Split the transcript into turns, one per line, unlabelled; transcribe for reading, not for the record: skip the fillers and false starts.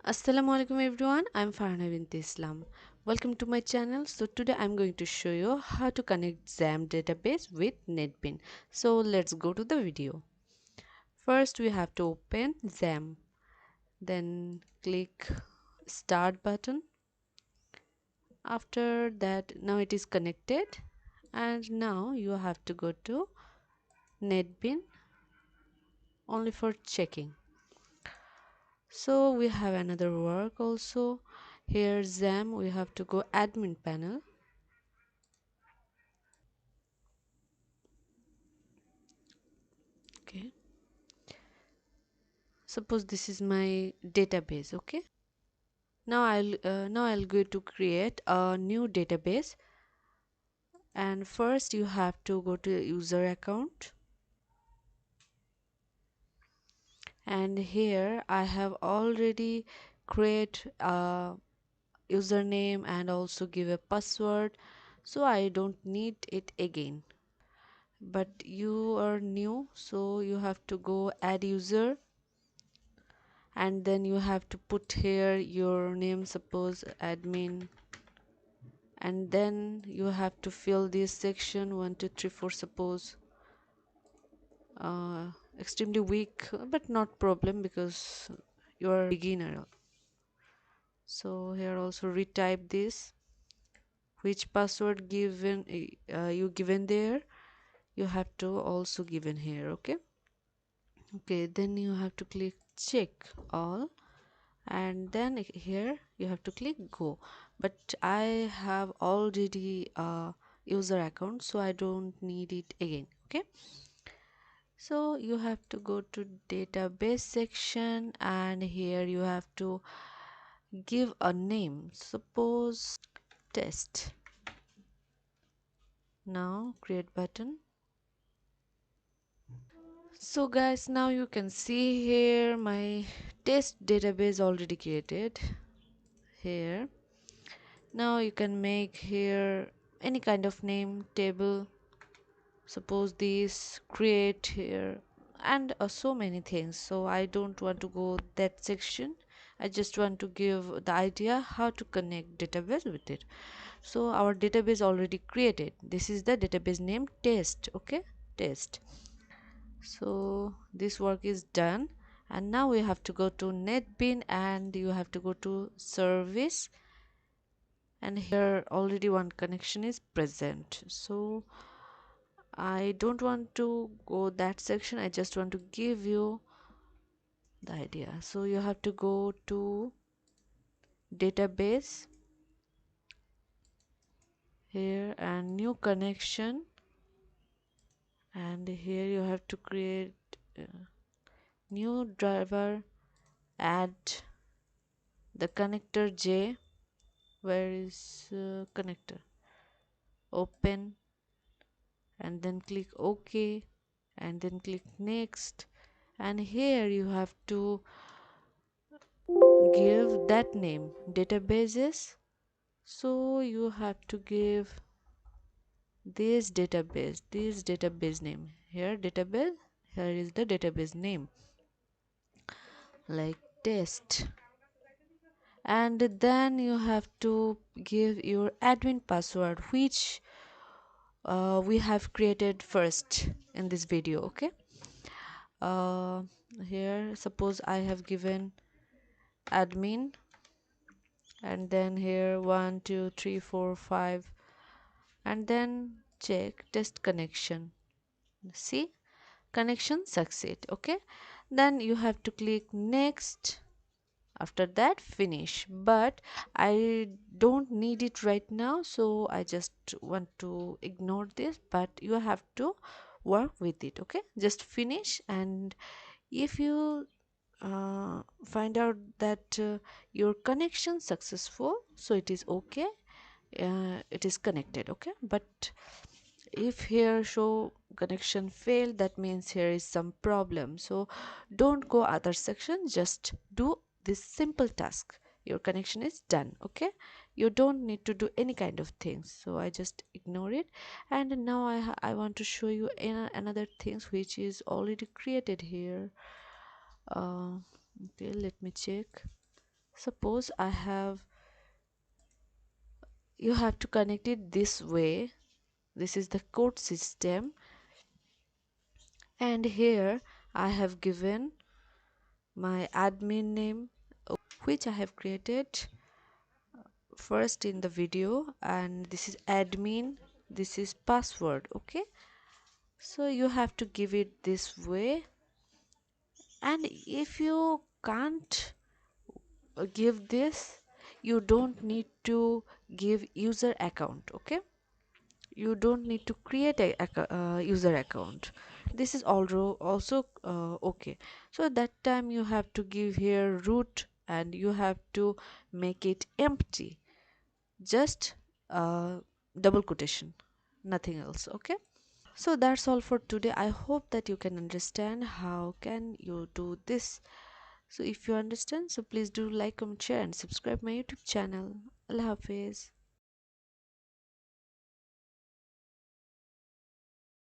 Assalamualaikum everyone, I'm Farhana bint Islam. Welcome to my channel. So today I'm going to show you how to connect XAMPP database with NetBeans. So let's go to the video. First we have to open XAMPP, then click start button. After that, now it is connected, and now you have to go to NetBeans only for checking. So we have another work also. Here XAMPP, we have to go admin panel. Okay, suppose this is my database. Okay, now I'll go to create a new database, and first you have to go to user account, and here I have already create a username and also give a password, so I don't need it again. But you are new, so you have to go add user, and then you have to put here your name, suppose admin, and then you have to fill this section 1 2 3 4, suppose extremely weak, but not problem because you are beginner. So here also retype this, which password given you given there, you have to also given here. Okay, then you have to click check all, and then here you have to click go. But I have already a user account, so I don't need it again. Okay, so you have to go to database section, and here you have to give a name, suppose test. Now create button. So guys, now you can see here my test database already created here. Now you can make here any kind of name, table, suppose this, create here, and so many things. So I don't want to go that section. I just want to give the idea how to connect database with it. So our database already created. This is the database name test. Okay, test. So this work is done, and now we have to go to NetBeans, and you have to go to service, and here already one connection is present. So I don't want to go that section, I just want to give you the idea. So you have to go to database here and new connection, and here you have to create new driver, add the connector J. Where is connector? Open, and then click OK, and then click next, and here you have to give that name databases. So you have to give this database name here, database, here is the database name like test, and then you have to give your admin password, which we have created first in this video. Okay, uh, here suppose I have given admin, and then here 1 2 3 4 5, and then check test connection. See, connection succeed. Okay, then you have to click next, after that finish. But I don't need it right now, so I just want to ignore this, but you have to work with it. Okay, just finish, and if you find out that your connection successful, so it is okay, it is connected. Okay, but if here show connection failed, that means here is some problem. So don't go other section, just do this simple task, your connection is done. Okay, you don't need to do any kind of things, so I just ignore it. And now I want to show you another things which is already created here. Okay, let me check. Suppose I have, you have to connect it this way. This is the code system, and here I have given my admin name, which I have created first in the video, and this is admin, this is password. Okay, so you have to give it this way, and if you can't give this, you don't need to give user account. Okay, you don't need to create a user account. This is also okay. So that time you have to give here root, and you have to make it empty, just double quotation, nothing else. Okay, so that's all for today. I hope that you can understand how can you do this. So if you understand, so please do like, comment, share and subscribe my YouTube channel. Allah Hafiz.